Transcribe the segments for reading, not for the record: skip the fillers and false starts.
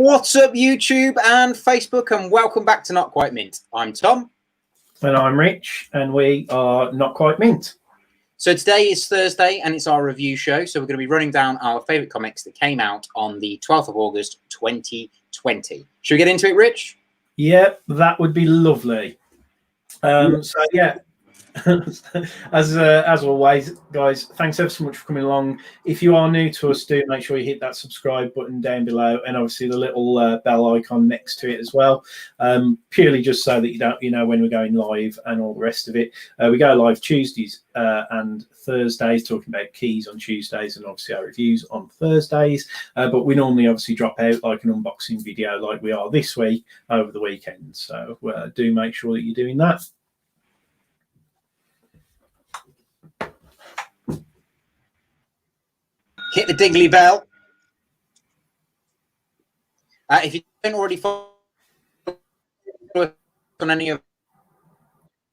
What's up, YouTube and Facebook, and welcome back to Not Quite Mint. I'm Tom. And I'm Rich, and we are Not Quite Mint. So today is Thursday, and it's our review show. So we're going to be running down our favourite comics that came out on the 12th of August, 2020. Should we get into it, Rich? Yeah, that would be lovely. So, yeah. as always, guys, thanks ever so much for coming along. If you are new to us, do make sure you hit that subscribe button down below, and obviously the little bell icon next to it as well, purely just so that you know when we're going live and all the rest of it. We go live Tuesdays and Thursdays, talking about keys on Tuesdays, and obviously our reviews on Thursdays, but we normally obviously drop out like an unboxing video like we are this week over the weekend, so do make sure that you're doing that. Hit the diggly bell. If you don't already follow us on any of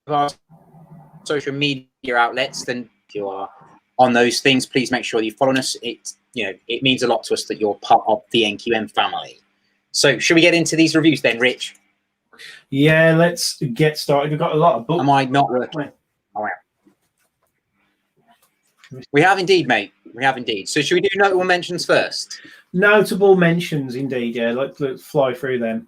our social media outlets, then if you are on those things, please make sure you follow us. It means a lot to us that you're part of the NQM family. So should we get into these reviews then, Rich? Yeah, let's get started. We've got a lot of books. Am I not working? Oh, we have indeed, mate. We have indeed. So should we do notable mentions first? Notable mentions, indeed. Yeah, let's fly through them.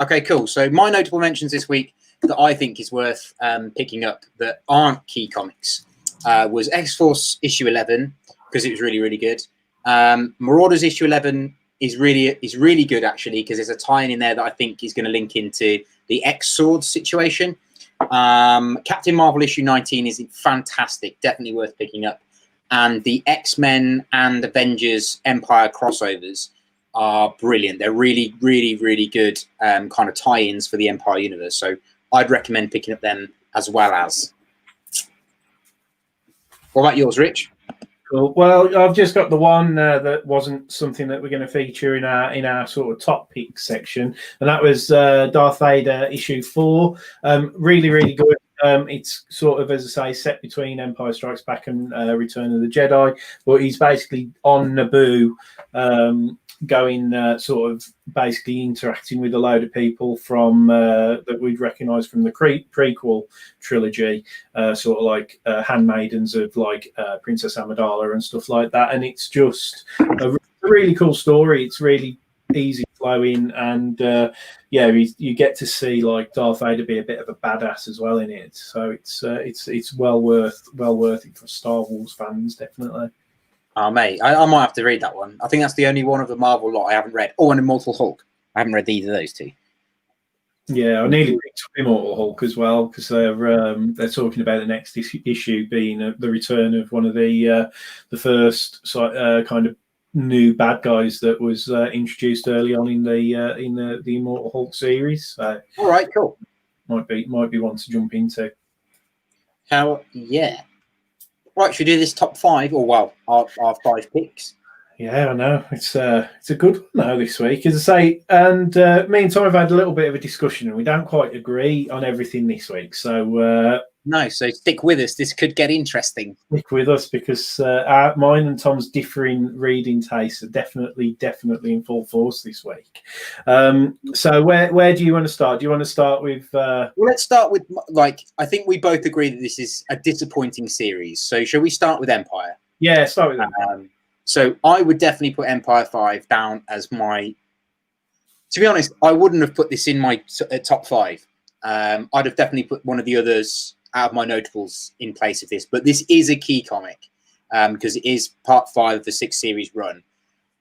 Okay, cool. So my notable mentions this week that I think is worth picking up that aren't key comics was X-Force issue 11, because it was really, really good. Marauders issue 11 is really good, actually, because there's a tie-in in there that I think is going to link into the X-Swords situation. Captain Marvel issue 19 is fantastic, definitely worth picking up. And the X-Men and Avengers Empire crossovers are brilliant. They're really, really, really good kind of tie-ins for the Empire universe. So I'd recommend picking up them as well as. What about yours, Rich? Cool. Well, I've just got the one that wasn't something that we're going to feature in our sort of top pick section, and that was Darth Vader issue 4. Really, really good. It's sort of, as I say, set between Empire Strikes Back and Return of the Jedi, but he's basically on Naboo, going sort of basically interacting with a load of people from that we'd recognise from the prequel trilogy, sort of like handmaidens of like Princess Amidala and stuff like that. And it's just a really cool story. It's really easy flowing, and yeah, you get to see like Darth Vader be a bit of a badass as well in it. So it's well worth it for Star Wars fans, definitely. Oh, mate, I might have to read that one. I think that's the only one of the Marvel lot I haven't read. Oh, and Immortal Hulk. I haven't read either of those two. Yeah, I nearly picked up Immortal Hulk as well, because they're talking about the next issue being the return of one of the first kind of new bad guys that was introduced early on in the Immortal Hulk series. So, all right, cool. Might be one to jump into. Hell yeah! Right, should we do this top 5, or well, our 5 picks? Yeah, I know it's a good one now this week, as I say. And me and Tom have had a little bit of a discussion, and we don't quite agree on everything this week. So no, so stick with us. This could get interesting. Stick with us, because mine and Tom's differing reading tastes are definitely in full force this week. So where do you want to start? Do you want to start with? Well, let's start with, like, I think we both agree that this is a disappointing series. So shall we start with Empire? Yeah, start with Empire. So I would definitely put Empire 5 down as my. To be honest, I wouldn't have put this in my top 5. I'd have definitely put one of the others out of my notables in place of this, but this is a key comic because it is part 5 of the 6 series run.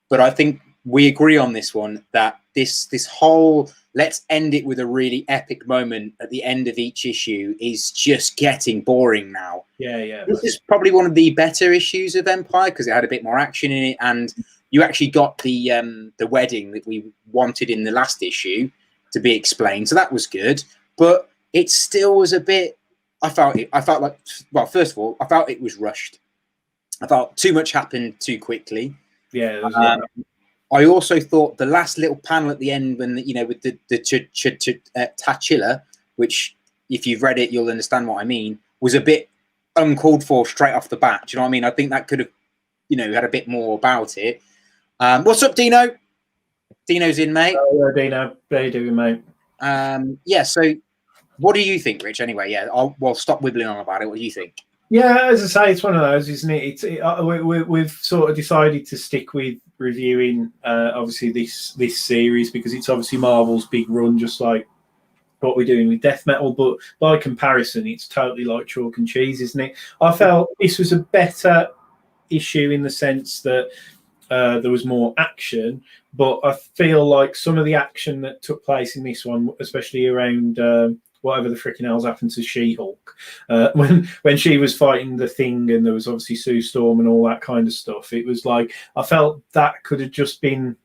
But I think we agree on this one that this whole let's end it with a really epic moment at the end of each issue is just getting boring now. Yeah. This is probably one of the better issues of Empire because it had a bit more action in it, and you actually got the wedding that we wanted in the last issue to be explained, so that was good. But it still was a bit. I felt like, well, first of all, I felt it was rushed. I felt too much happened too quickly. Yeah. I also thought the last little panel at the end, when with the Tachilla, which if you've read it, you'll understand what I mean, was a bit uncalled for straight off the bat. Do you know what I mean? I think that could have, had a bit more about it. What's up, Dino? Dino's in, mate. Oh, Dino, how you doing, mate? Yeah. So, what do you think, Rich? Anyway, yeah. Well, stop wibbling on about it. What do you think? Yeah, as I say, it's one of those, isn't it? We've sort of decided to stick with reviewing, obviously this series because it's obviously Marvel's big run, just like what we're doing with Death Metal. But by comparison, it's totally like chalk and cheese, isn't it? I felt this was a better issue in the sense that there was more action, but I feel like some of the action that took place in this one, especially around whatever the freaking hell's happened to She-Hulk, when she was fighting the Thing, and there was obviously Sue Storm and all that kind of stuff. It was like I felt that could have just been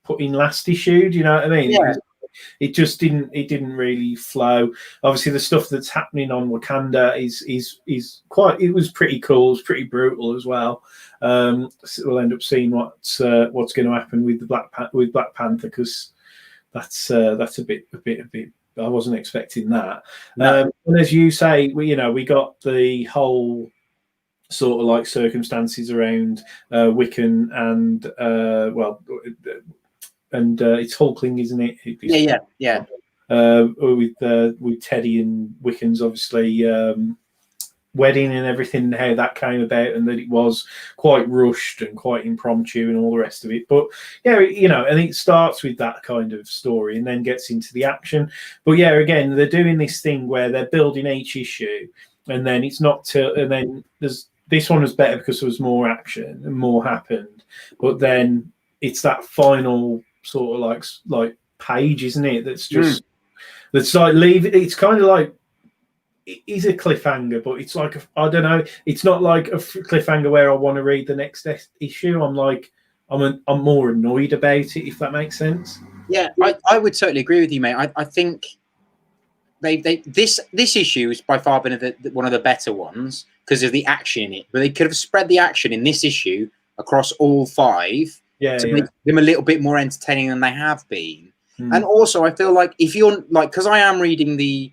put in last issue. Do you know what I mean? Yeah. It just didn't really flow. Obviously, the stuff that's happening on Wakanda is quite. It was pretty cool. It's pretty brutal as well. So we'll end up seeing what's going to happen with the Black Panther, because that's a bit. I wasn't expecting that. No. And as you say, we got the whole sort of like circumstances around Wiccan and it's Hulkling, isn't it? Yeah. With Teddy and Wiccan's obviously wedding and everything, how that came about, and that it was quite rushed and quite impromptu and all the rest of it. But yeah, and it starts with that kind of story and then gets into the action. But yeah, again, they're doing this thing where they're building each issue, and then it's not till, and then this one was better because there was more action and more happened. But then it's that final sort of like page, isn't it? That's just that's like leave. It's kind of like it is a cliffhanger, but it's like I don't know. It's not like a cliffhanger where I want to read the next issue. I'm like I'm more annoyed about it, if that makes sense. Yeah, I would totally agree with you, mate. I think this issue has by far been one of the better ones because of the action in it. But they could have spread the action in this issue across all 5 to make them a little bit more entertaining than they have been. And also, I feel like if you're like, because I am reading the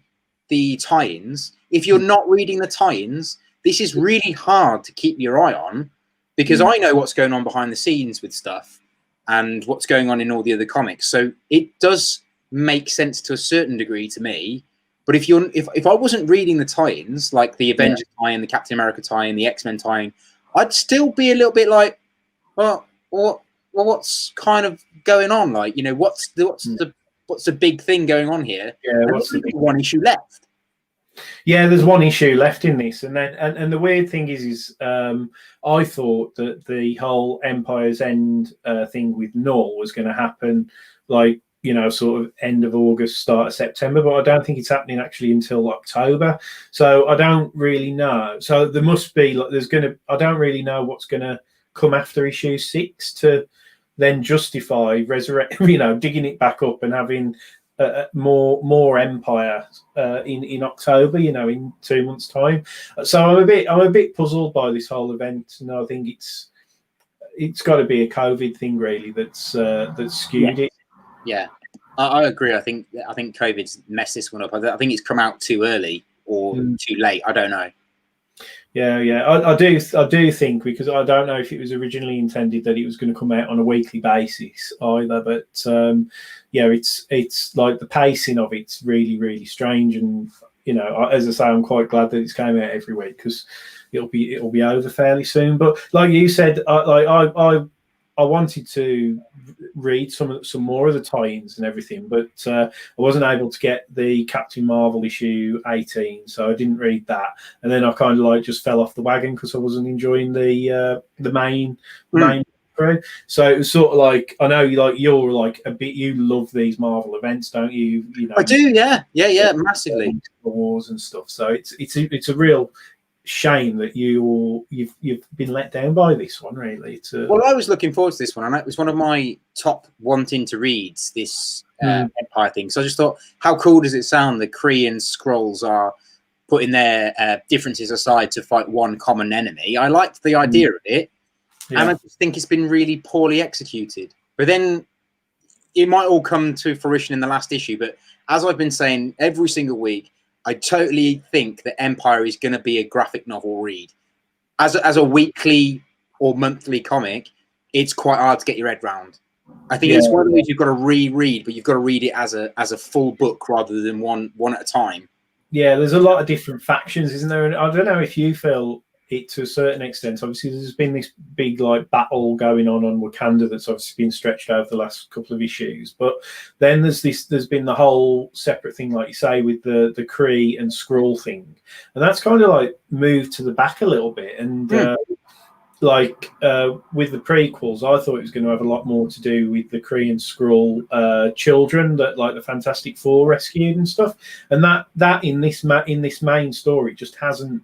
tie-ins, if you're not reading the tie-ins, this is really hard to keep your eye on, because I know what's going on behind the scenes with stuff and what's going on in all the other comics. So it does make sense to a certain degree to me. But if I wasn't reading the tie-ins, like the Avengers tie-in, the Captain America tie-in, the X-Men tie-in, I'd still be a little bit like, well, what's kind of going on? Like, what's the big thing going on here? Yeah, what's the big one issue left? Yeah, there's one issue left in this, and then and the weird thing is I thought that the whole Empire's End thing with Null was going to happen, like sort of end of August, start of September, but I don't think it's happening actually until October. So I don't really know. So there must be like I don't really know what's going to come after issue 6 to then justify digging it back up and having more Empire in October, in 2 months' time. So I'm a bit puzzled by this whole event, and I think it's got to be a COVID thing really that's skewed it. Yeah, I agree. I think COVID's messed this one up. I think it's come out too early or too late. I don't know. Yeah. I do think, because I don't know if it was originally intended that it was going to come out on a weekly basis either, but it's like the pacing of it's really, really strange, and as I say, I'm quite glad that it's came out every week because it'll be over fairly soon. But like you said, I wanted to read some more of the tie-ins and everything, but I wasn't able to get the Captain Marvel issue 18, so I didn't read that. And then I kind of like just fell off the wagon because I wasn't enjoying the main crew. So it was sort of like, I know you're like a bit, you love these Marvel events, don't you? I do, yeah, massively. Wars and stuff. So it's a real shame that you've been let down by this one, really. Well, I was looking forward to this one, and it was one of my top wanting to read this Empire thing. So I just thought, how cool does it sound? The Kree and Skrulls are putting their differences aside to fight one common enemy. I liked the idea of it, and I just think it's been really poorly executed. But then it might all come to fruition in the last issue. But as I've been saying every single week, I totally think that Empire is going to be a graphic novel read. As a weekly or monthly comic, it's quite hard to get your head round. I think it's one of those you've got to reread, but you've got to read it as a full book rather than one at a time. Yeah, there's a lot of different factions, isn't there? And I don't know if you feel it to a certain extent. Obviously, there's been this big like battle going on Wakanda that's obviously been stretched over the last couple of issues. But then there's been the whole separate thing, like you say, with the Kree and Skrull thing, and that's kind of like moved to the back a little bit. And with the prequels, I thought it was going to have a lot more to do with the Kree and Skrull children that like the Fantastic Four rescued and stuff. And that in this main story just hasn't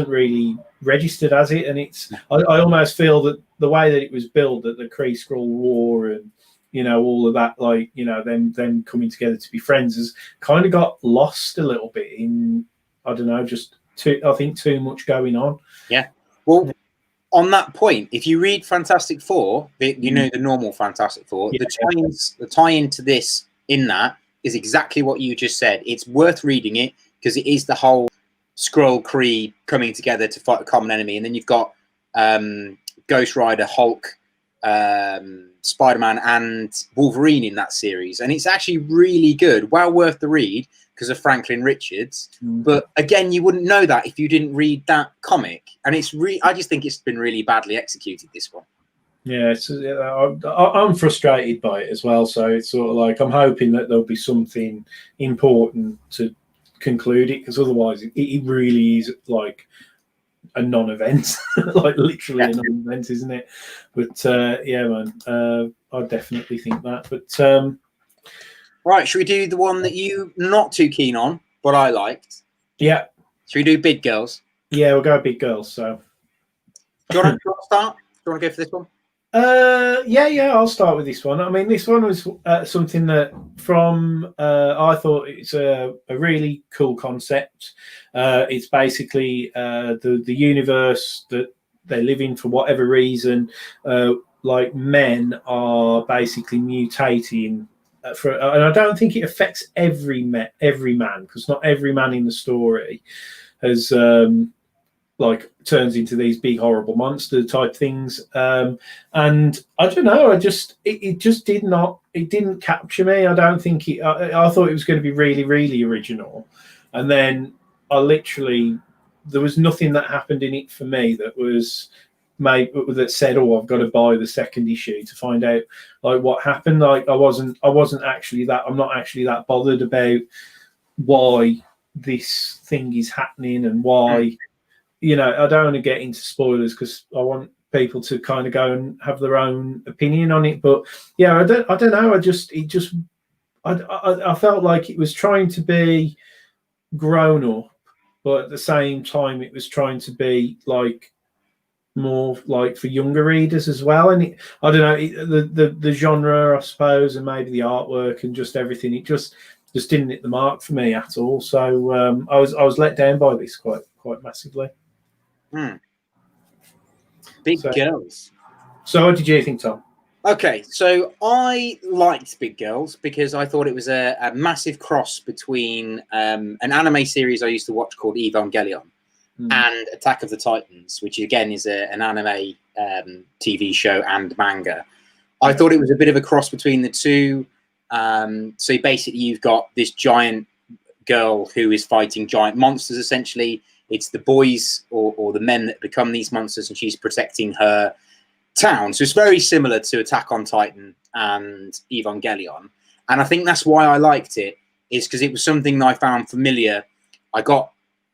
really registered, has it? And I almost feel that the way that it was built, that the Kree Skrull war and all of that, like them coming together to be friends, has kind of got lost a little bit in, I don't know, I think too much going on. Yeah. Well, on that point, if you read Fantastic Four, the normal Fantastic Four, the tie-in to this in that is exactly what you just said. It's worth reading it because it is the whole Skrull Kree coming together to fight a common enemy, and then you've got Ghost Rider, Hulk, Spider-Man, and Wolverine in that series, and it's actually really good, well worth the read because of Franklin Richards. But again, you wouldn't know that if you didn't read that comic, and I just think it's been really badly executed, this one. Yeah, I'm frustrated by it as well. So it's sort of like I'm hoping that there'll be something important to conclude it, because otherwise it really is like a non-event, like literally a non-event, isn't it? But yeah, man, I definitely think that. But right, should we do the one that you not too keen on, but I liked? Yeah. Should we do Big Girls? Yeah, we'll go Big Girls. So, do you want to start? Do you want to go for this one? Yeah, I'll start with this one. I mean, this one was something that I thought it's a really cool concept. It's basically the universe that they live in, for whatever reason, like men are basically mutating. And I don't think it affects every man, because not every man in the story has like turns into these big horrible monster type things. And I don't know, it just didn't capture me. I don't think I thought it was going to be really, really original, and then there was nothing that happened in it for me that said, oh, I've got to buy the second issue to find out like what happened. Like I'm not actually that bothered about why this thing is happening and why. I don't want to get into spoilers because I want people to kind of go and have their own opinion on it. But yeah, I don't know. I felt like it was trying to be grown up, but at the same time, it was trying to be like more like for younger readers as well. And I don't know, the genre, I suppose, and maybe the artwork and just everything, it just didn't hit the mark for me at all. So I was let down by this quite massively. Big Girls. So what did you think, Tom? Okay, so I liked Big Girls because I thought it was a massive cross between an anime series I used to watch called Evangelion and Attack of the Titans, which again is an anime TV show and manga. I thought it was a bit of a cross between the two. So basically you've got this giant girl who is fighting giant monsters, essentially. It's the boys or the men that become these monsters, and she's protecting her town. So it's very similar to Attack on Titan and Evangelion. And I think that's why I liked it, is because it was something that I found familiar. I got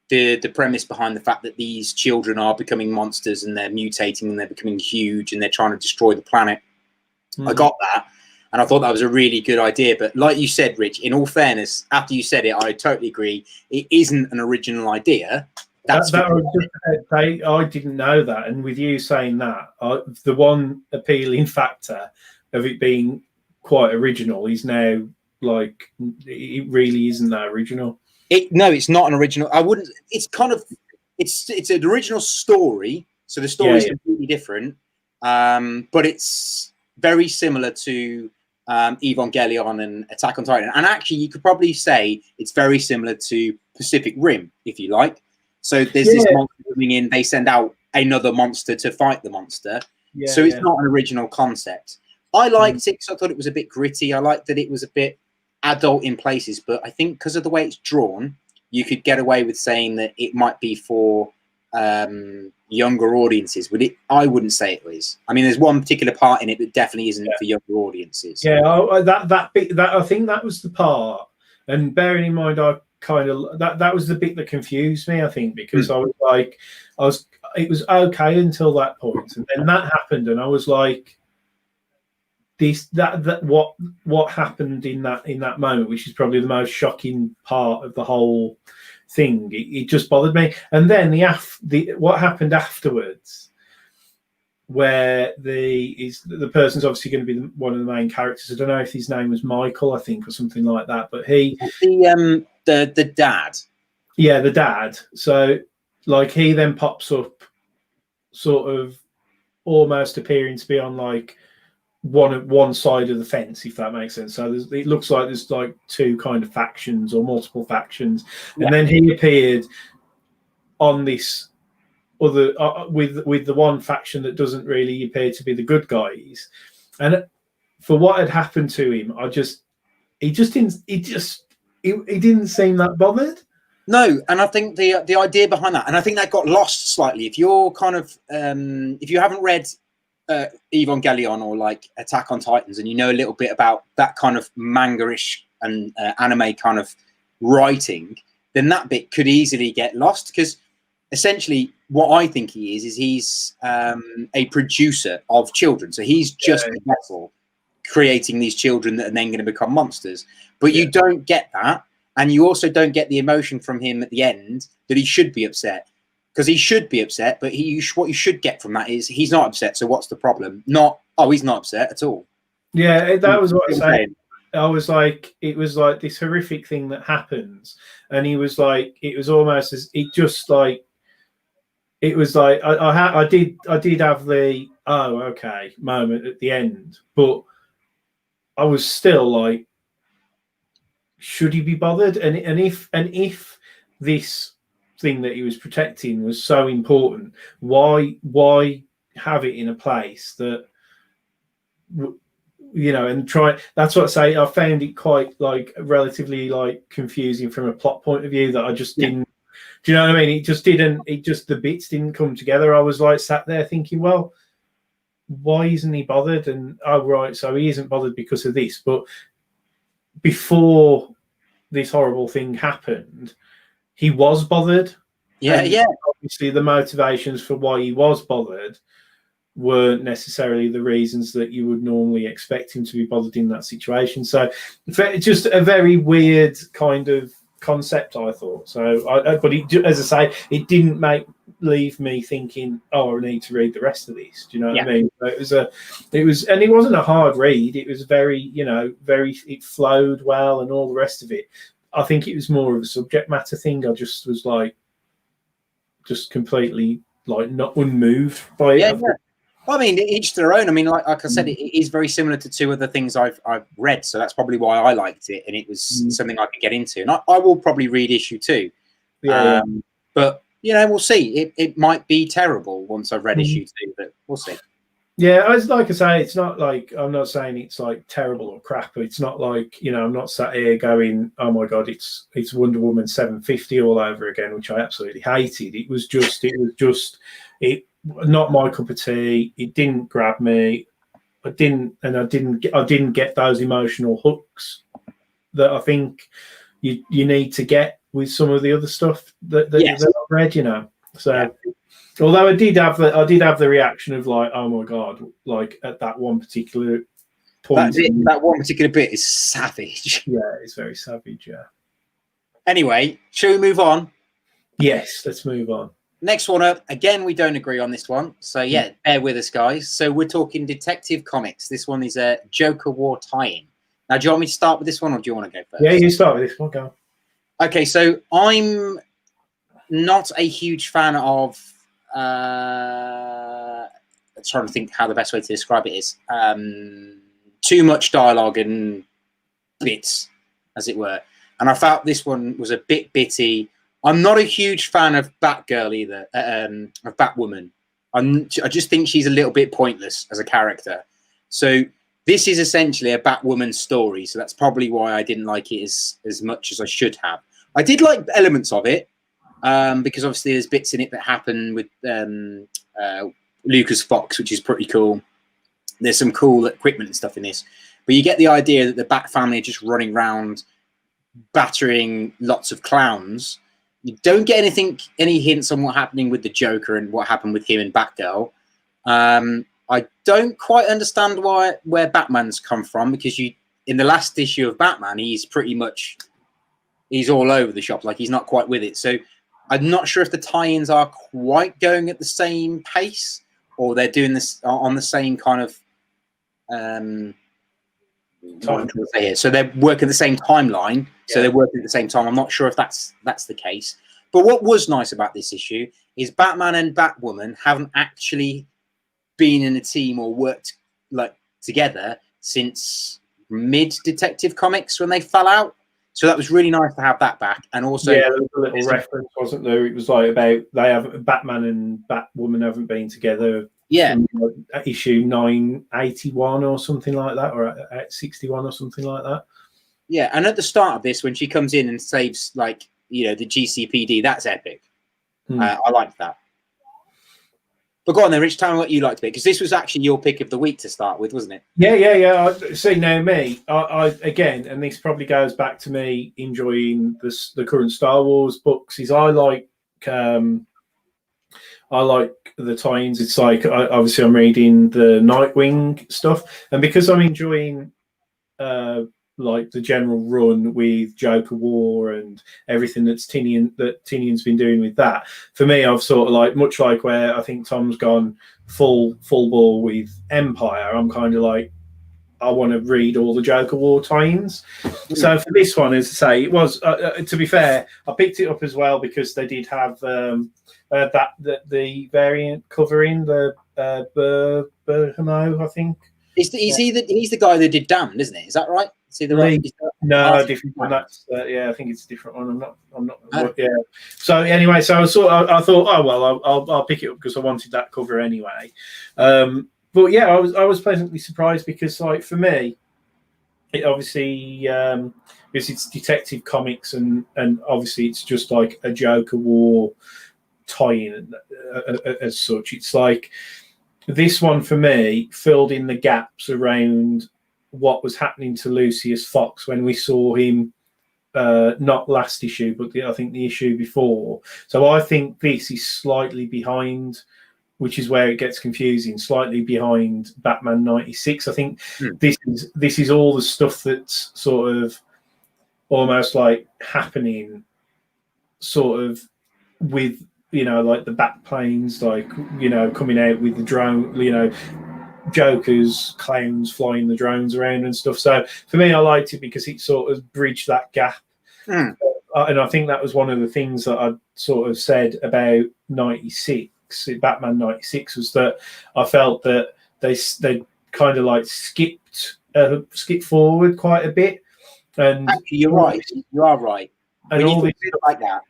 the premise behind the fact that these children are becoming monsters and they're mutating and they're becoming huge and they're trying to destroy the planet. I got that. And I thought that was a really good idea. But like you said, Rich, in all fairness, after you said it, I totally agree. It isn't an original idea. I didn't know that. And with you saying that, the one appealing factor of it being quite original is now like, it really isn't that original. No, it's not an original. I wouldn't. It's kind of, it's an original story. So the story is completely different. But it's very similar to Evangelion and Attack on Titan. And actually, you could probably say it's very similar to Pacific Rim, if you like. So there's this monster coming in. They send out another monster to fight the monster. So it's not an original concept. I liked it because I thought it was a bit gritty. I liked that it was a bit adult in places, but I think because of the way it's drawn, you could get away with saying that it might be for younger audiences. I wouldn't say it was. I mean, there's one particular part in it that definitely isn't for younger audiences. Yeah, that bit, that I think that was the part. And bearing in mind, I kind of that was the bit that confused me. I think because I was like, it was okay until that point, and then that happened, and I was like, what happened in that moment, which is probably the most shocking part of the whole thing. It just bothered me. And then what happened afterwards, where the person's obviously going to be one of the main characters. I don't know if his name was Michael, I think, or something like that. But the dad. Yeah, the dad. So like he then pops up, sort of almost appearing to be on like one side of the fence, if that makes sense. So it looks like there's like two kind of factions or multiple factions, and then he appeared on this other with the one faction that doesn't really appear to be the good guys. And for what had happened to him, he didn't seem that bothered. No, and I think the idea behind that, and I think that got lost slightly. If you're kind of if you haven't read Evangelion or like Attack on Titans, and you know a little bit about that kind of manga-ish and anime kind of writing, then that bit could easily get lost, because essentially what I think he is he's a producer of children. So he's just a vessel creating these children that are then going to become monsters. But you don't get that, and you also don't get the emotion from him at the end that he should be upset. Because he should be upset, but what you should get from that is he's not upset. So what's the problem? Not, oh, he's not upset at all. Yeah, that was what I was saying. I was like, it was like this horrific thing that happens, and he was like, it was almost as it just like, it was like I did have the okay moment at the end, but I was still like, should he be bothered? And if this thing that he was protecting was so important, why have it in a place that, you know, and try. That's what I say. I found it quite like relatively like confusing from a plot point of view, that I just didn't. Do you know what I mean? It just the bits didn't come together. I was like sat there thinking, well, why isn't he bothered? And oh right, so he isn't bothered because of this. But before this horrible thing happened, he was bothered. Yeah. Obviously, the motivations for why he was bothered weren't necessarily the reasons that you would normally expect him to be bothered in that situation. So, just a very weird kind of concept, I thought. So, but as I say, it didn't leave me thinking, oh, I need to read the rest of this. Do you know what I mean? So it was, and it wasn't a hard read. It was very, it flowed well and all the rest of it. I think it was more of a subject matter thing. I just was like, just completely like not unmoved by it. Yeah. Well, I mean, each their own. I mean, like I said, it is very similar to two other things I've read, so that's probably why I liked it, and it was something I could get into. And I will probably read issue 2. But we'll see. It might be terrible once I've read issue 2, but we'll see. Yeah, like I say, it's not like, I'm not saying it's like terrible or crap. It's not like, I'm not sat here going, oh my God, it's Wonder Woman 750 all over again, which I absolutely hated. It was just not my cup of tea. It didn't grab me. I didn't get those emotional hooks that I think you need to get with some of the other stuff that I've read, So although I did have the reaction of like, oh my God, like at that one particular point. That one particular bit is savage. Yeah, it's very savage, yeah. Anyway, shall we move on? Yes, let's move on. Next one up. Again, we don't agree on this one. So, bear with us, guys. So, we're talking Detective Comics. This one is a Joker War tie-in. Now, do you want me to start with this one, or do you want to go first? Yeah, you start with this one. Go. Okay, so I'm not a huge fan of... I'm trying to think how the best way to describe it is. Too much dialogue and bits, as it were. And I felt this one was a bit bitty. I'm not a huge fan of Batgirl either, of Batwoman. I just think she's a little bit pointless as a character. So this is essentially a Batwoman story, so that's probably why I didn't like it as much as I should have. I did like elements of it, because obviously there's bits in it that happen with Lucas Fox, which is pretty cool. There's some cool equipment and stuff in this, but you get the idea that the Bat family are just running around battering lots of clowns. You don't get any hints on what happening with the Joker and what happened with him and Batgirl. I don't quite understand where Batman's come from, because in the last issue of Batman, he's all over the shop, like he's not quite with it. So I'm not sure if the tie-ins are quite going at the same pace, or they're doing this on the same kind of so they're working the same timeline. Yeah. So they're working at the same time. I'm not sure if that's the case. But what was nice about this issue is Batman and Batwoman haven't actually been in a team or worked like together since mid Detective Comics when they fell out. So that was really nice to have that back. And also, yeah, there was a little reference, wasn't there? It was like about Batman and Batwoman haven't been together. Yeah, issue 981 or something like that, or 61 or something like that. Yeah, and at the start of this, when she comes in and saves, like, you know, the GCPD, that's epic. I liked that. But go on then, Rich, tell me what you liked a bit, because this was actually your pick of the week to start with, wasn't it? Yeah. See, now I again, and this probably goes back to me enjoying the current Star Wars books, is I like the tie-ins. It's like, obviously I'm reading the Nightwing stuff, and because I'm enjoying like the general run with Joker War and everything that Tinian's been doing with that, for me, I've sort of like, much like where I think Tom's gone full ball with Empire, I'm kind of like, I want to read all the Joker War tie-ins. So for this one, as I say, it was, to be fair, I picked it up as well because they did have the variant covering the Berhamo, I think. He's the guy that did Damned, isn't it? Is that right? Is he the right? No, different one. That's yeah, I think it's a different one. I'm not. Yeah. So anyway, so I thought, oh well, I'll pick it up because I wanted that cover anyway. But yeah, I was pleasantly surprised because, like, for me, it obviously because it's Detective Comics and obviously it's just like a Joker War tie-in as such. It's like this one for me filled in the gaps around what was happening to Lucius Fox when we saw him, not last issue, but I think the issue before. So I think this is slightly behind, which is where it gets confusing, slightly behind Batman 96. I think this is all the stuff that's sort of almost like happening sort of with, you know, like the bat planes, like, you know, coming out with the drone, you know, Joker's clowns flying the drones around and stuff. So for me, I liked it because it sort of bridged that gap. And I think that was one of the things that I sort of said about 96, Batman 96, was that I felt that they kind of like skipped forward quite a bit. And actually, you're right. You are right. And all this like that.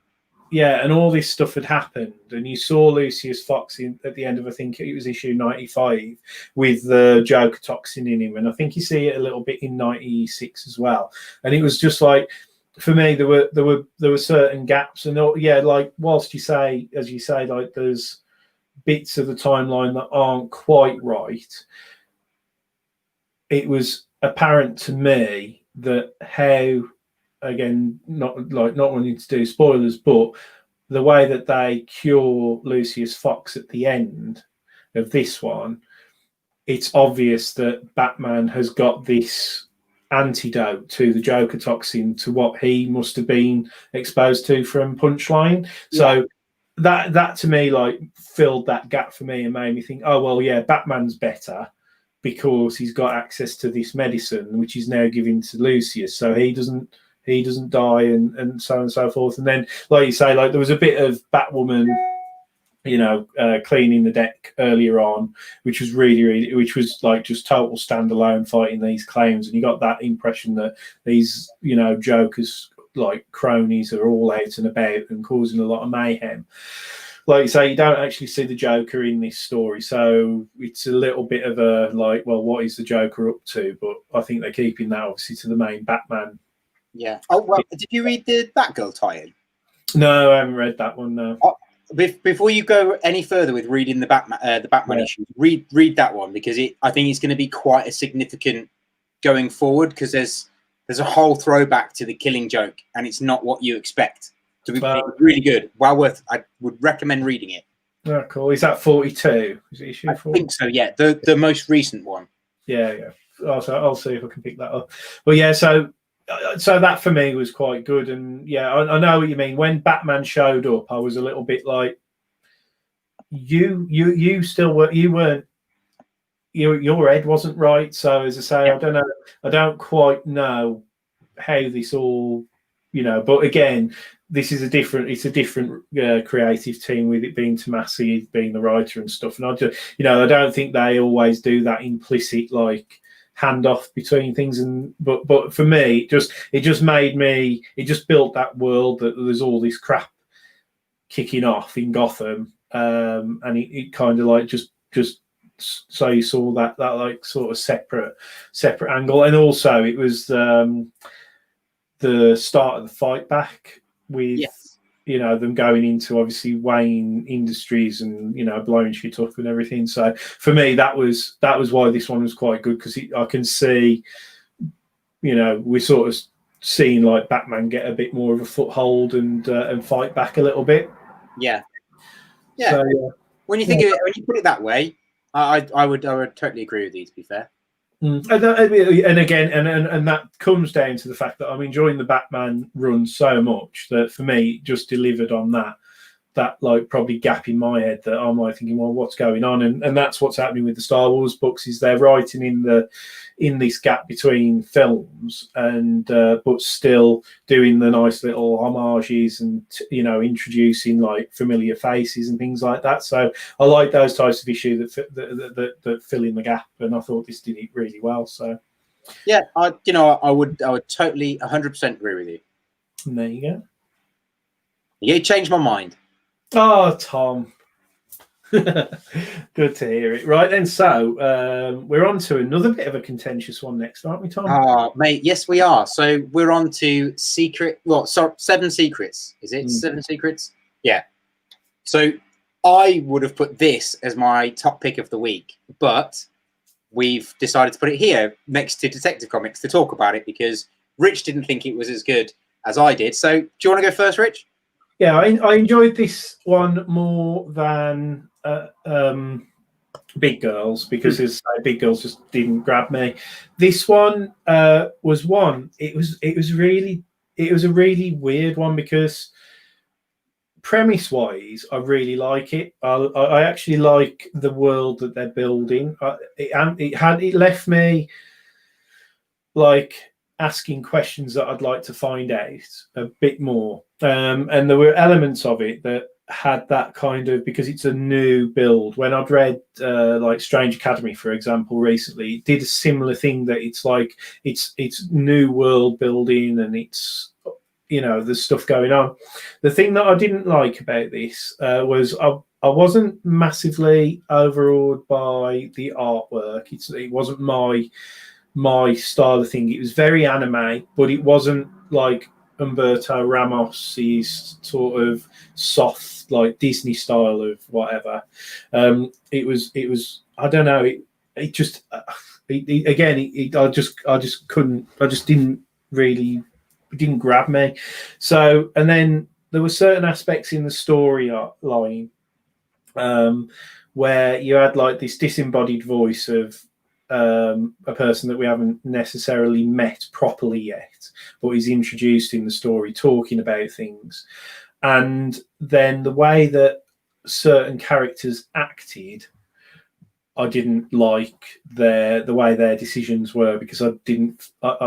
Yeah, and all this stuff had happened, and you saw Lucius Fox at the end of, I think it was issue 95, with the Joker toxin in him, and I think you see it a little bit in 96 as well. And it was just like, for me, there were certain gaps, and yeah, like whilst you say, as you say, like there's bits of the timeline that aren't quite right, it was apparent to me that how, again, not wanting to do spoilers, but the way that they cure Lucius Fox at the end of this one, it's obvious that Batman has got this antidote to the Joker toxin, to what he must have been exposed to from Punchline. Yeah. So that to me, like, filled that gap for me and made me think, oh well, yeah, Batman's better because he's got access to this medicine, which is now given to Lucius, so he doesn't die, and so on and so forth. And then, like you say, like there was a bit of Batwoman, you know, cleaning the deck earlier on, which was really, which was like just total standalone fighting these clowns, and you got that impression that these, you know, Joker's like cronies are all out and about and causing a lot of mayhem. like you say, you don't actually see the Joker in this story, so it's a little bit of a like, well, what is the Joker up to? But I think they're keeping that obviously to the main Batman. Yeah. Oh well, did you read the Batgirl tie-in? No, I haven't read that one. No. Before you go any further with reading the Batman issue, read that one, because I think it's going to be quite a significant going forward, because there's a whole throwback to the Killing Joke, and it's not what you expect to be really good. Well worth. I would recommend reading it. Oh, cool. Is that 42? Is it issue 42? I think so. Yeah, the most recent one. Yeah. I'll see if I can pick that up. But yeah, so that for me was quite good, and yeah, I know what you mean. When Batman showed up, I was a little bit like, you still were, you weren't, your head wasn't right. So as I say, yeah. I don't quite know how this all, but again, this is a different creative team, with it being Tomasi being the writer and stuff. And I just, I don't think they always do that implicit like handoff between things, and but for me, it just built that world that there's all this crap kicking off in Gotham, and it kind of like just so you saw that like sort of separate angle, and also it was the start of the fight back with them going into obviously Wayne Industries and blowing shit up and everything. So for me, that was why this one was quite good, because I can see we're sort of seeing like Batman get a bit more of a foothold and fight back a little bit. Yeah. So, when you think of it, when you put it that way, I would totally agree with you, to be fair. And again, and that comes down to the fact that I'm enjoying the Batman run so much that for me, it just delivered on that like probably gap in my head that I'm like thinking, well, what's going on? And that's what's happening with the Star Wars books, is they're writing in this gap between films, and but still doing the nice little homages and introducing like familiar faces and things like that. So I like those types of issues that fill in the gap, and I thought this did it really well. So yeah, I would totally 100% agree with you. And there you go. You changed my mind. Oh, Tom. Good to hear it. Right then, so we're on to another bit of a contentious one next, aren't we, Tom? Oh, mate, yes, we are. So we're on to 7 Secrets. Is it 7 Secrets? Yeah. So I would have put this as my top pick of the week, but we've decided to put it here next to Detective Comics to talk about it, because Rich didn't think it was as good as I did. So do you want to go first, Rich? Yeah, I enjoyed this one more than Big Girls, because Big Girls just didn't grab me. This one was one. It was a really weird one, because premise wise, I really like it. I actually like the world that they're building. It left me like asking questions that I'd like to find out a bit more. And there were elements of it that had that kind of, because it's a new build. When I'd read like Strange Academy, for example, recently, it did a similar thing, that it's like it's new world building, and it's there's stuff going on. The thing that I didn't like about this was I wasn't massively overawed by the artwork. It wasn't my style of thing. It was very anime, but it wasn't like Humberto Ramos' sort of soft, like Disney style of whatever. It was I don't know. It just I just couldn't. I just didn't really. It didn't grab me. So, and then there were certain aspects in the storyline where you had like this disembodied voice of a person that we haven't necessarily met properly yet, but is introduced in the story, talking about things. And then the way that certain characters acted, I didn't like the way their decisions were, because I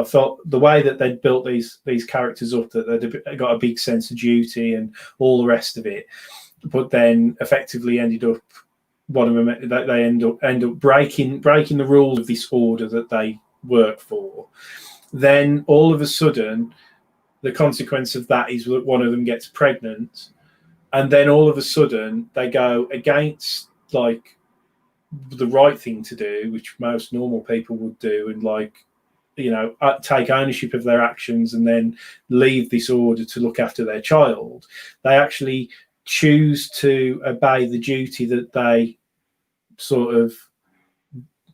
felt the way that they'd built these characters up, that they'd got a big sense of duty and all the rest of it, but then effectively ended up, one of them, they end up breaking the rules of this order that they work for. Then all of a sudden, the consequence of that is that one of them gets pregnant, and then all of a sudden they go against like the right thing to do, which most normal people would do, and like, you know, take ownership of their actions and then leave this order to look after their child. They actually choose to obey the duty that they sort of,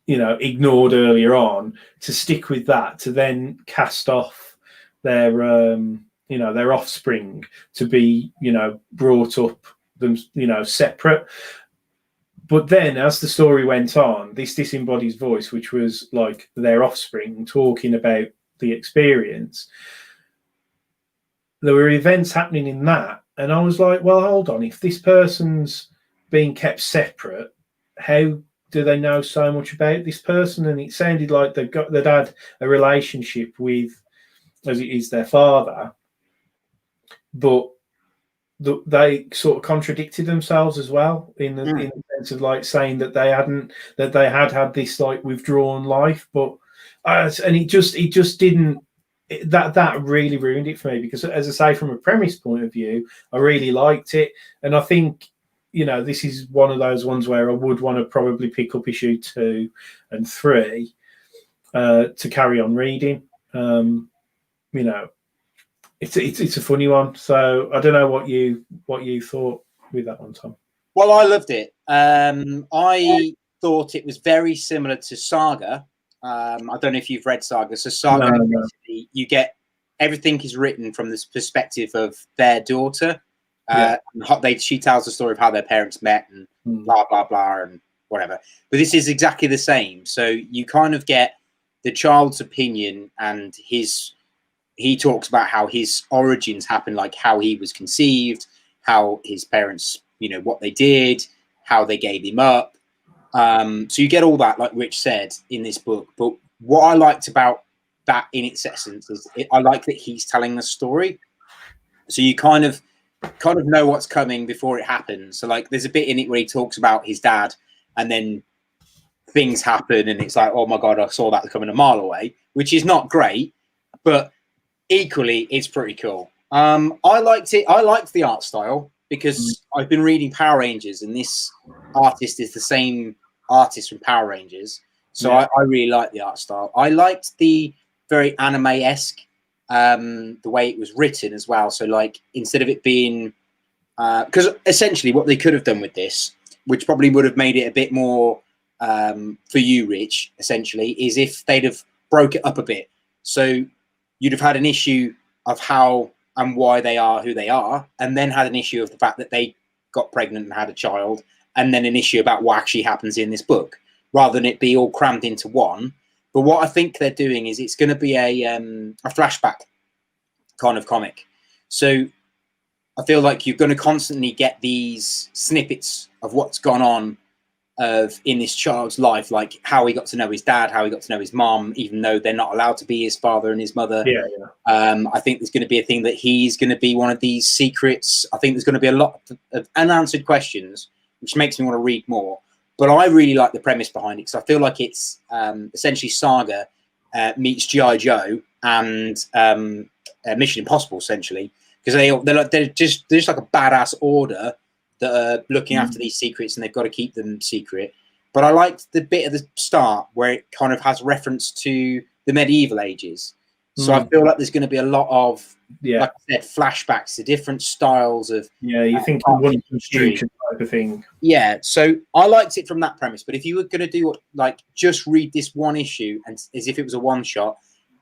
you know, ignored earlier on, to stick with that, to then cast off their you know, their offspring to be, you know, brought up them, you know, separate. But then as the story went on, this disembodied voice, which was like their offspring talking about the experience, there were events happening in that, and I was like, well, hold on, if this person's being kept separate, how do they know so much about this person? And it sounded like they'd had a relationship with, as it is, their father, but they sort of contradicted themselves as well in the sense of like saying that they had this like withdrawn life, but and it just didn't. That really ruined it for me, because, as I say, from a premise point of view, I really liked it, and I think, you know, this is one of those ones where I would want to probably pick up issue 2 and 3 to carry on reading. You know, it's a funny one, so I don't know what you thought with that one, Tom. Well, I loved it. I thought it was very similar to Saga. I don't know if you've read Saga. So Saga, No. you get everything is written from this perspective of their daughter. She tells the story of how their parents met and blah blah blah and whatever. But this is exactly the same. So you kind of get the child's opinion, and he talks about how his origins happened, like how he was conceived, how his parents, you know, what they did, how they gave him up. So you get all that, like Rich said, in this book. But what I liked about that in its essence is I like that he's telling the story. So you kind of know what's coming before it happens. So like there's a bit in it where he talks about his dad, and then things happen and it's like, oh my God, I saw that coming a mile away, which is not great, but equally it's pretty cool. I liked it. I liked the art style, because I've been reading Power Rangers, and this artist is the same artist from Power Rangers. So I really like the art style. I liked the very anime-esque, the way it was written as well. So like, instead of it being, because essentially what they could have done with this, which probably would have made it a bit more for you, Rich, essentially, is if they'd have broke it up a bit. So you'd have had an issue of how and why they are who they are, and then had an issue of the fact that they got pregnant and had a child, and then an issue about what actually happens in this book, rather than it be all crammed into one. But what I think they're doing is it's going to be a flashback kind of comic. So I feel like you're going to constantly get these snippets of what's gone on in this child's life, like how he got to know his dad, how he got to know his mom, even though they're not allowed to be his father and his mother. I think there's going to be a thing that he's going to be one of these secrets. I think there's going to be a lot of unanswered questions, which makes me want to read more. But I really like the premise behind it, because I feel like it's essentially Saga meets G.I. Joe and Mission Impossible, essentially, because they're just like a badass order that are looking after these secrets, and they've got to keep them secret. But I liked the bit at the start where it kind of has reference to the medieval ages. So I feel like there's going to be a lot of, like I said, flashbacks to different styles of. Yeah, you think one future type of thing. Yeah, so I liked it from that premise. But if you were going to do like just read this one issue and as if it was a one shot,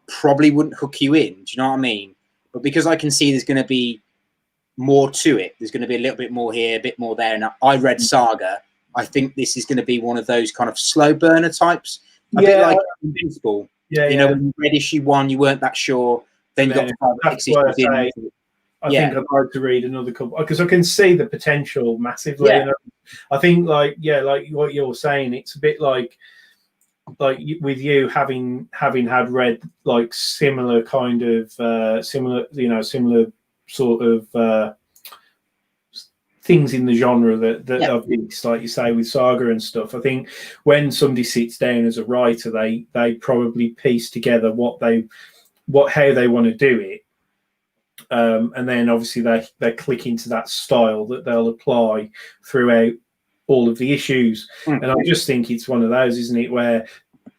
probably wouldn't hook you in. Do you know what I mean? But because I can see there's going to be more to it, there's going to be a little bit more here, a bit more there. And I read Saga. I think this is going to be one of those kind of slow burner types, a bit like Invincible. You know, when you read issue 1, you weren't that sure. Then you got to 5 or 6 issues in. I think I'd like to read another couple, because I can see the potential massively. Yeah. And I think, like what you're saying, it's a bit like with you having had read like similar kind of similar sort of things in the genre that I've mixed, like you say, with Saga and stuff. I think when somebody sits down as a writer, they probably piece together how they want to do it, and then obviously they click into that style that they'll apply throughout all of the issues. And I just think it's one of those, isn't it, where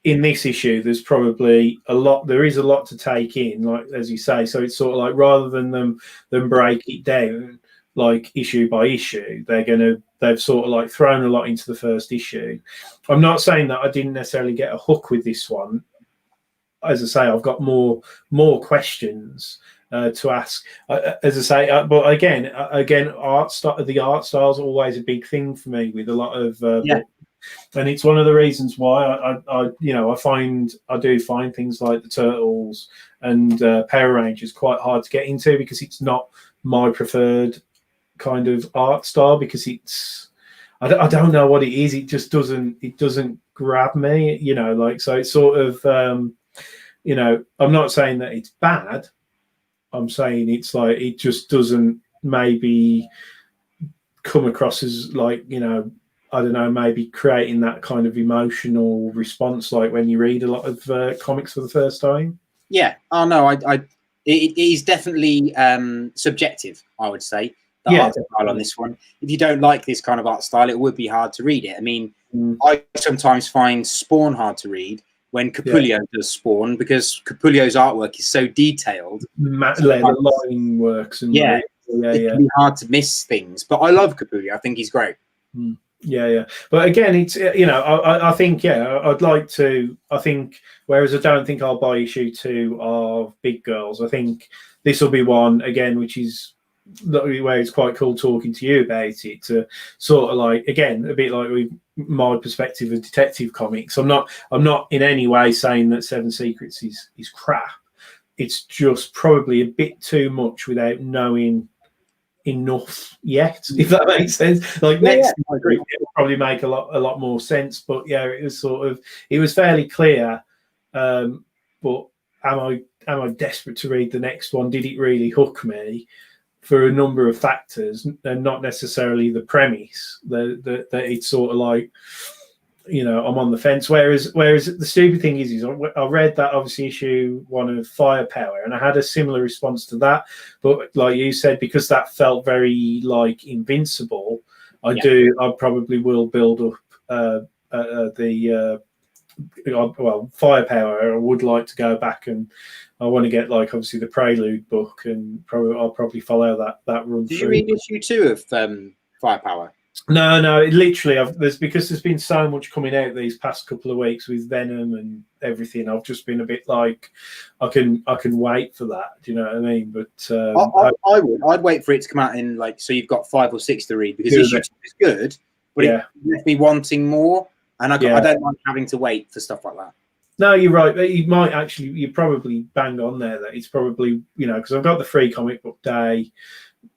in this issue there's probably there is a lot to take in, like as you say. So it's sort of like, rather than them break it down like issue by issue, they've sort of like thrown a lot into the first issue. I'm not saying that I didn't necessarily get a hook with this one. As I say, I've got more questions to ask. As I say, but again, the art style is always a big thing for me with a lot of books. And it's one of the reasons why I do find things like the Turtles and Power Rangers quite hard to get into, because it's not my preferred kind of art style, because I don't know what it is. It just doesn't grab me, like, so it's sort of, I'm not saying that it's bad. I'm saying it's like, it just doesn't maybe come across as like, I don't know, maybe creating that kind of emotional response like when you read a lot of comics for the first time. Yeah. Oh no, it is definitely subjective, I would say. The art style on this one. If you don't like this kind of art style, it would be hard to read it. I mean, I sometimes find Spawn hard to read when Capullo does Spawn, because Capullo's artwork is so detailed. The line works. And it can be hard to miss things. But I love Capullo. I think he's great. Yeah. But again, it's, I think, I'd like to, whereas I don't think I'll buy issue 2 of Big Girls, I think this will be one, again, which is where it's quite cool talking to you about it, to sort of like, again, a bit like with my perspective of detective comics. I'm not in any way saying that Seven Secrets is crap. It's just probably a bit too much without knowing enough yet, if that makes sense. Like next week, it'll probably make a lot more sense. But yeah, it was fairly clear. But am I desperate to read the next one? Did it really hook me? For a number of factors, and not necessarily the premise. That it's sort of like, I'm on the fence. Whereas the stupid thing is I read that obviously issue 1 of Firepower, and I had a similar response to that. But like you said, because that felt very like Invincible, I probably will build up Firepower. I would like to go back, and I want to get like obviously the Prelude book, and I'll probably follow that run. Did you read issue 2 of Firepower? No. It literally, because there's been so much coming out these past couple of weeks with Venom and everything. I've just been a bit like, I can wait for that. Do you know what I mean? But I'd wait for it to come out in like, so you've got 5 or 6 to read, because issue 2 is good, but it left me wanting more, and I don't like having to wait for stuff like that. No, you're right. You're probably bang on there. That it's probably, because I've got the free comic book day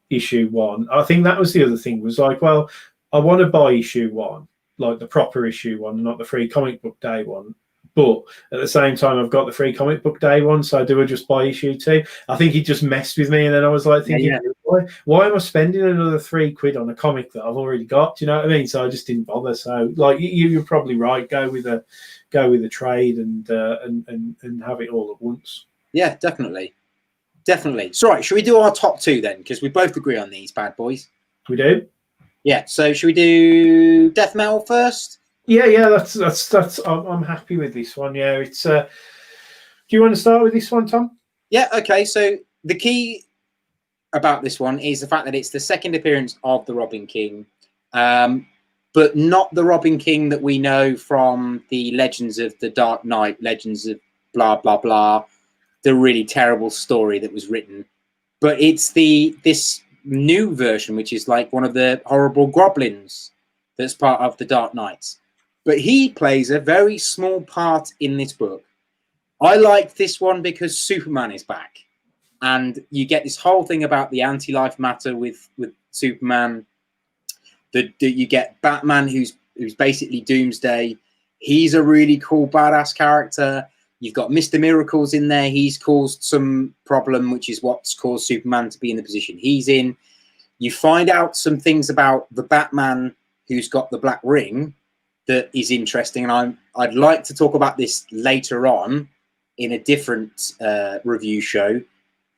issue 1. I think that was the other thing, was like, well, I want to buy issue 1, like the proper issue 1, not the free comic book day one. But at the same time, I've got the free comic book day one, so do I just buy issue 2? I think it just messed with me, and then I was like thinking, why am I spending another £3 on a comic that I've already got? Do you know what I mean? So I just didn't bother. So like you're probably right. Go with a trade and have it all at once. Yeah, definitely. So right, should we do our top 2 then? Because we both agree on these bad boys. We do. Yeah. So should we do Death Metal first? Yeah. That's. I'm happy with this one. Yeah. It's. Do you want to start with this one, Tom? Yeah. Okay. So the key about this one is the fact that it's the second appearance of the Robin King, but not the Robin King that we know from the Legends of the Dark Knight, Legends of blah blah blah, the really terrible story that was written. But it's this new version, which is like one of the horrible goblins that's part of the Dark Knights. But he plays a very small part in this book. I like this one because Superman is back, and you get this whole thing about the anti-life matter with Superman. That you get Batman, who's basically Doomsday. He's a really cool badass character. You've got Mr. Miracles in there. He's caused some problem, which is what's caused Superman to be in the position he's in. You find out some things about the Batman who's got the black ring that is interesting, and I'd like to talk about this later on in a different review show.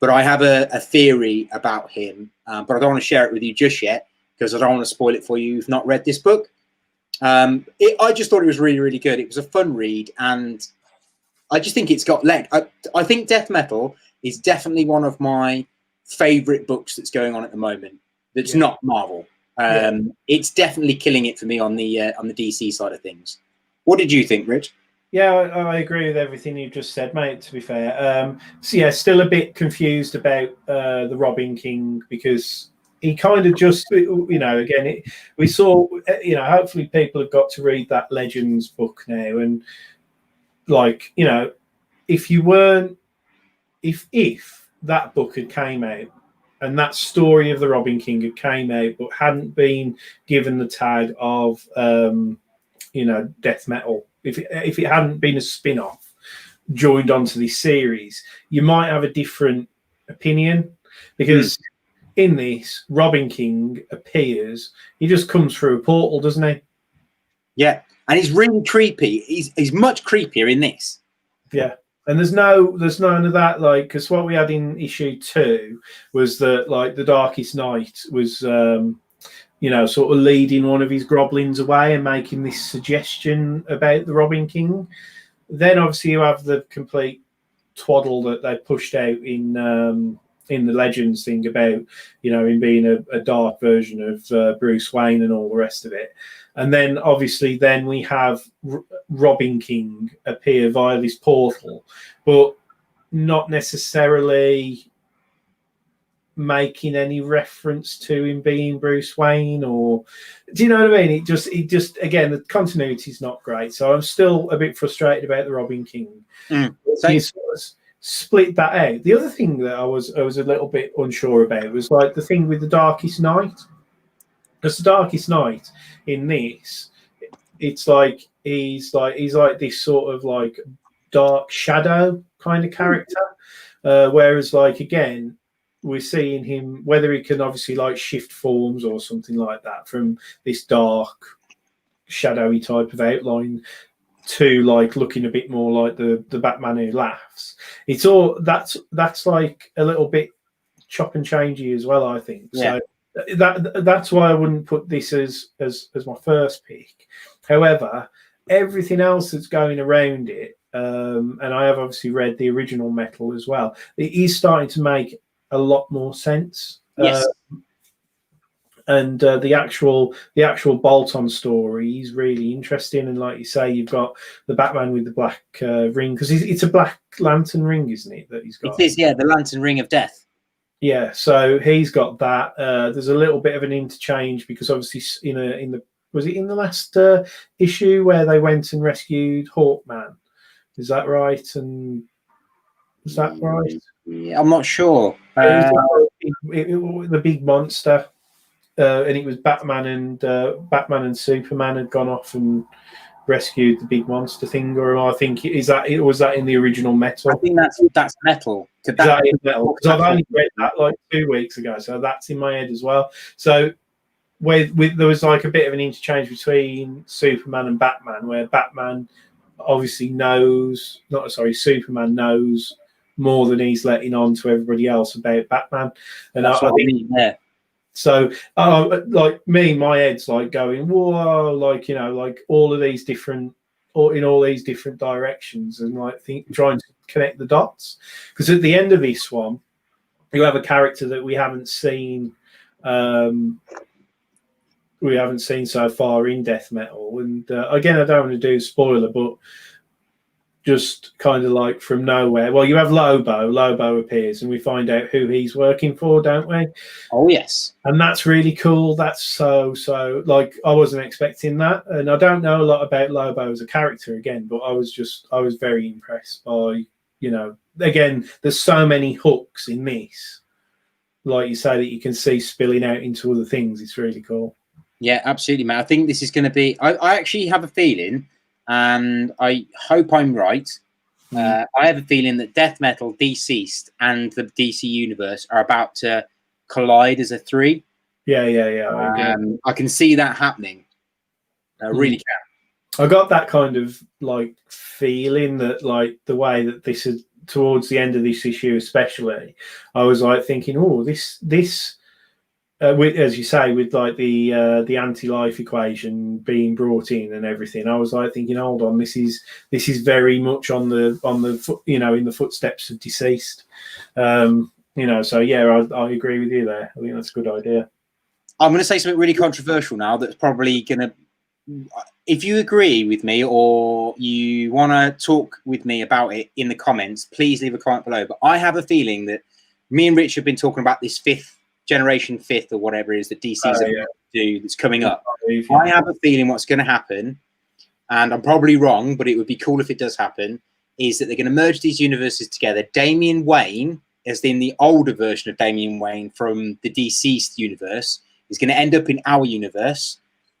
but I have a theory about him, but I don't want to share it with you just yet because I don't want to spoil it for you who've not read this book. I just thought it was really, really good. It was a fun read, and I just think it's got leg. I think death metal is definitely one of my favorite books that's going on at the moment. That's not Marvel. It's definitely killing it for me on the DC side of things. What did you think, Rich? Yeah, I agree with everything you've just said, mate, to be fair. So, yeah, still a bit confused about the Robin King, because he kind of just, again, we saw, hopefully people have got to read that Legends book now. And, like, if you weren't, if that book had came out and that story of the Robin King had came out but hadn't been given the tag of, death metal, if it hadn't been a spin-off joined onto this series, you might have a different opinion, because in this, Robin King appears, he just comes through a portal, doesn't he? Yeah, and he's really creepy. He's much creepier in this. Yeah, and there's none of that, like, because what we had in issue 2 was that, like, the Darkest Night was sort of leading one of his groblins away and making this suggestion about the Robin King. Then obviously you have the complete twaddle that they pushed out in the Legends thing about, him being a dark version of Bruce Wayne and all the rest of it. And then obviously we have Robin King appear via this portal, but not necessarily making any reference to him being Bruce Wayne, or do you know what I mean? It just again, the continuity is not great, so I'm still a bit frustrated about the Robin King. So you sort of split that out. The other thing that I was a little bit unsure about was, like, the thing with the Darkest Night, because the Darkest Night in this, it's like he's like this sort of like dark shadow kind of character, whereas, like, again, we're seeing him, whether he can obviously, like, shift forms or something like that from this dark, shadowy type of outline to, like, looking a bit more like the Batman who laughs. It's all that's like a little bit chop and changey as well, I think. Yeah. So that's why I wouldn't put this as my first pick. However, everything else that's going around it, and I have obviously read the original Metal as well, it is starting to make a lot more sense. Yes. And the actual bolt-on story is really interesting. And like you say, you've got the Batman with the black ring, because it's a Black Lantern ring, isn't it, that he's got? It is, yeah, the Lantern Ring of Death. Yeah, so he's got that. There's a little bit of an interchange, because obviously was it in the last issue where they went and rescued Hawkman? Is that right? And is that right? Yeah, I'm not sure. The big monster, and it was Batman and Superman had gone off and rescued the big monster thing. Or I think was that in the original Metal? I think that's Metal. Is that in Metal? Because I've only read that like 2 weeks ago, so that's in my head as well. So there was like a bit of an interchange between Superman and Batman, where Batman obviously Superman knows more than he's letting on to everybody else about Batman. And that's what I mean, yeah. So, like me, my head's like going, whoa, like, like all these different directions, and like trying to connect the dots. Because at the end of this one, you have a character that we haven't seen so far in death metal. And again, I don't want to do a spoiler, but just kind of like from nowhere. Well, you have Lobo. Lobo appears, and we find out who he's working for, don't we? Oh, yes. And that's really cool. That's so like, I wasn't expecting that, and I don't know a lot about Lobo as a character again, but I was very impressed by, again, there's so many hooks in this, like you say, that you can see spilling out into other things. It's really cool. Yeah, absolutely, man. I think this is going to be. I actually have a feeling, and I hope I'm right. I have a feeling that death metal, Deceased, and the DC universe are about to collide as a 3. Yeah. I can see that happening. I really can. I got that kind of like feeling that, like, the way that towards the end of this issue, especially, I was like thinking, oh, this as you say, with like the anti-life equation being brought in and everything, I was like thinking, hold on, this is very much on the in the footsteps of deceased. So yeah, I agree with you there. I think that's a good idea. I'm going to say something really controversial now. That's probably going to, if you agree with me or you want to talk with me about it in the comments, please leave a comment below. But I have a feeling that me and Rich have been talking about this generation fifth or whatever it is that DC's do that's coming up. I have a feeling what's going to happen, and I'm probably wrong, but it would be cool if it does happen, is that they're going to merge these universes together. Damian Wayne, as in the older version of Damian Wayne from the deceased universe, is going to end up in our universe,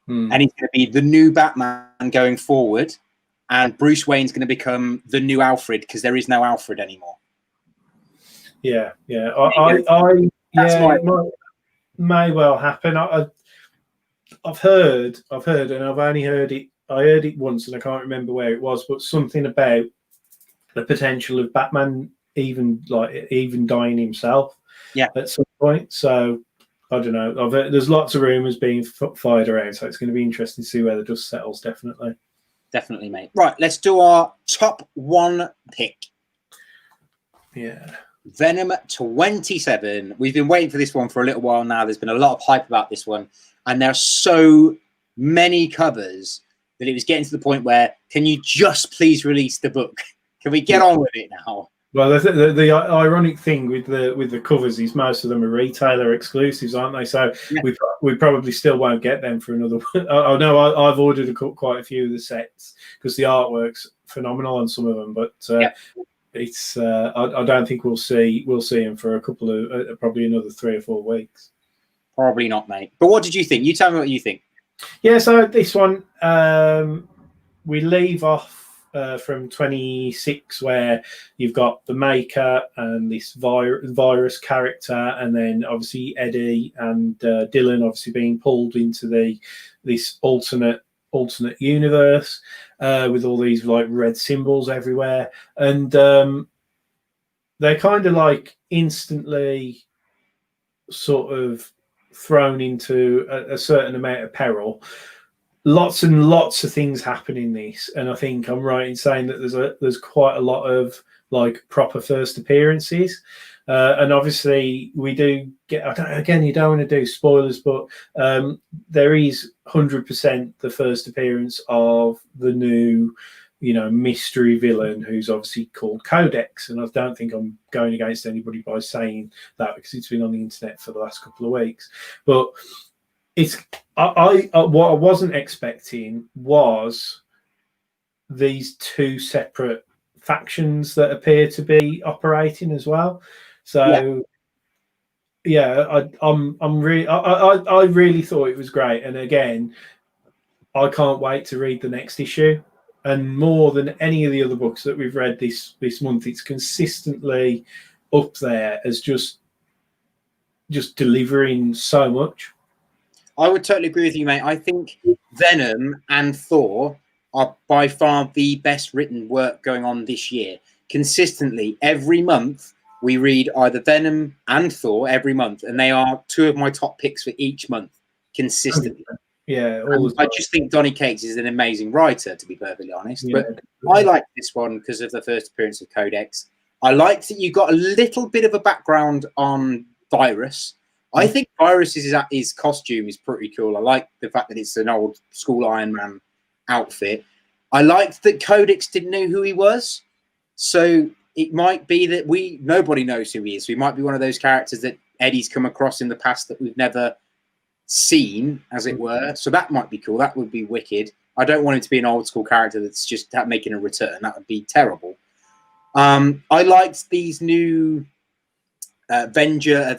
and he's going to be the new Batman going forward, and Bruce Wayne's going to become the new Alfred because there is no Alfred anymore. Yeah. It may well happen. I've heard, and I've only heard it. I heard it once, and I can't remember where it was, but something about the potential of Batman even dying himself. Yeah. At some point. So I don't know. There's lots of rumors being fired around, so it's going to be interesting to see where the dust settles. Definitely, mate. Right, let's do our top one pick. Yeah. Venom 27. We've been waiting for this one for a little while now. There's been a lot of hype about this one, and there are so many covers that it was getting to the point where, can you just please release the book? Can we get on with it now? Well, the ironic thing with the covers is most of them are retailer exclusives, aren't they? So yeah, we probably still won't get them for another. I know I've ordered quite a few of the sets because the artwork's phenomenal on some of them, but it's I don't think we'll see them for a couple of probably another 3 or 4 weeks. Probably not, mate. But what did you think? You tell me what you think. Yeah, so this one we leave off from 26, where you've got the Maker and this virus character, and then obviously Eddie and Dylan obviously being pulled into this alternate universe with all these like red symbols everywhere, and they're kind of like instantly sort of thrown into a certain amount of peril. Lots and lots of things happen in this, and I think I'm right in saying that there's quite a lot of like proper first appearances, and obviously we do get. Again, you don't want to do spoilers, but there is 100% the first appearance of the new, mystery villain who's obviously called Codex, and I don't think I'm going against anybody by saying that because it's been on the internet for the last couple of weeks, but it's. What I wasn't expecting was these 2 separate factions that appear to be operating as well. So I really thought it was great, and again, I can't wait to read the next issue. And more than any of the other books that we've read this month, it's consistently up there as just delivering so much. I would totally agree with you, mate. I think Venom and Thor are by far the best written work going on this year. Consistently, every month, we read either Venom and Thor every month, and they are 2 of my top picks for each month, consistently. Yeah, I just think Donny Cates is an amazing writer, to be perfectly honest. Yeah. But I like this one because of the first appearance of Codex. I liked that you got a little bit of a background on Virus. I think Virus's costume is pretty cool. I like the fact that it's an old school Iron Man outfit. I liked that Codex didn't know who he was. So it might be that nobody knows who he is. So he might be one of those characters that Eddie's come across in the past that we've never seen, as it were. So that might be cool. That would be wicked. I don't want him to be an old school character that's just making a return. That would be terrible. I liked these new Avengers,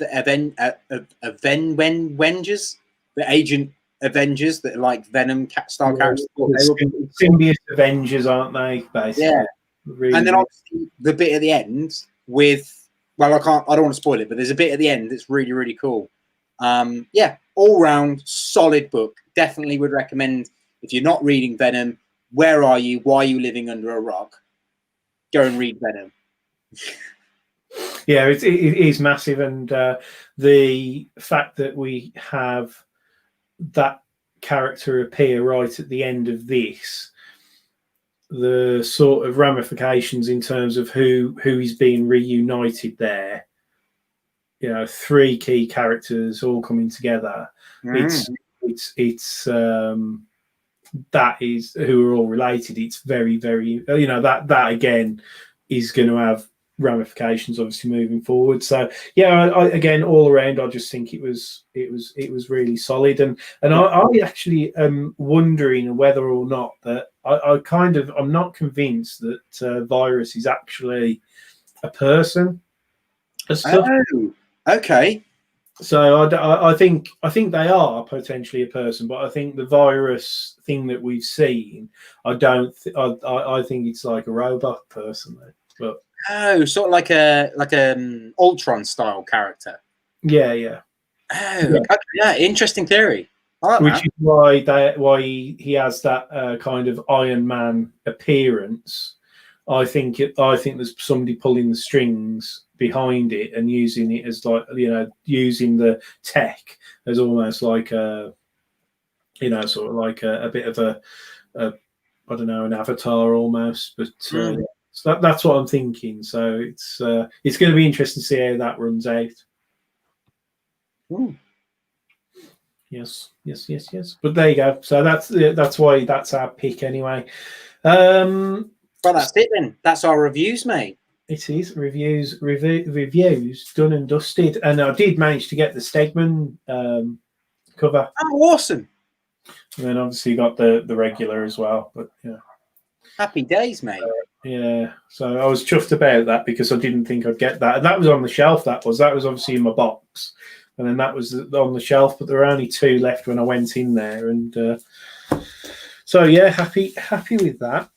the Agent Avengers that are like Venom style characters. Symbiote Avengers, aren't they? Basically. Yeah. Really. And then obviously the bit at the end with, well, I don't want to spoil it, but there's a bit at the end that's really, really cool. All round solid book. Definitely would recommend, if you're not reading Venom, where are you? Why are you living under a rock? Go and read Venom. Yeah, it is massive, and the fact that we have that character appear right at the end of this, the sort of ramifications in terms of who is being reunited there. You know, 3 key characters all coming together. It's that is who are all related. It's very, very, you know, that again is going to have ramifications obviously moving forward. So yeah, I again, all around, I just think it was really solid, and I actually am wondering whether or not that I'm not convinced that Virus is actually a person as such. Oh, okay. So I think they are potentially a person, but I think the virus thing that we've seen, I think it's like a robot personally. But oh, sort of like a Ultron style character. Yeah. Oh, yeah. Okay, yeah, interesting theory. I like Which that. is why he has that kind of Iron Man appearance. I think there's somebody pulling the strings behind it and using it as, like, you know, using the tech as almost like a, you know, sort of like a bit of a I don't know, an avatar almost. But so that's what I'm thinking. So it's going to be interesting to see how that runs out. Ooh. Yes. But there you go. So that's why that's our pick anyway. Well, that's it then. That's our reviews, mate. It is reviews done and dusted, and I did manage to get the Stegman cover. Oh, awesome! And then obviously you got the regular as well. But yeah, happy days, mate. Yeah, so I was chuffed about that because I didn't think I'd get that, and that was on the shelf. That was obviously in my box, and then that was on the shelf. But there were only 2 left when I went in there, and so yeah, happy with that.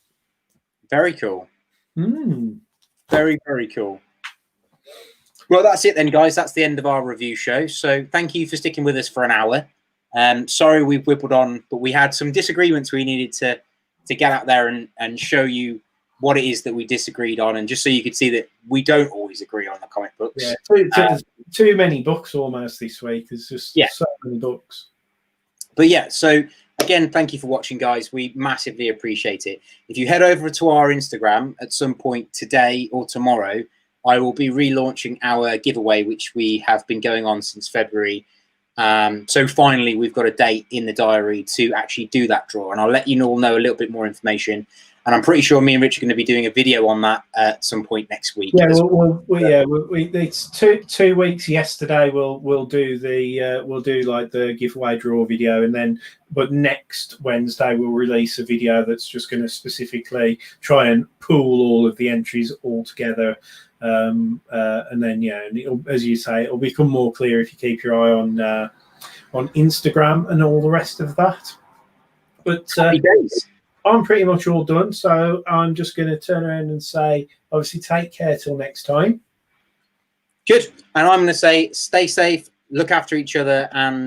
Very cool. Very, very cool. Well, that's it then, guys. That's the end of our review show. So thank you for sticking with us for an hour. Sorry we've whippled on, but we had some disagreements we needed to get out there and show you what it is that we disagreed on, and just so you could see that we don't always agree on the comic books. Yeah, too many books almost this week. There's just so many books. But yeah, so again, thank you for watching, guys. We massively appreciate it. If you head over to our Instagram at some point today or tomorrow, I will be relaunching our giveaway, which we have been going on since February. So finally, we've got a date in the diary to actually do that draw, and I'll let you all know a little bit more information. And I'm pretty sure me and Rich are going to be doing a video on that at some point next week. Yeah, it's 2 weeks. Yesterday, we'll do the giveaway draw video, and then next Wednesday we'll release a video that's just going to specifically try and pool all of the entries all together. And then as you say, it'll become more clear if you keep your eye on Instagram and all the rest of that. But I'm pretty much all done, so I'm just going to turn around and say, obviously, take care till next time. Good. And I'm going to say, stay safe, look after each other, and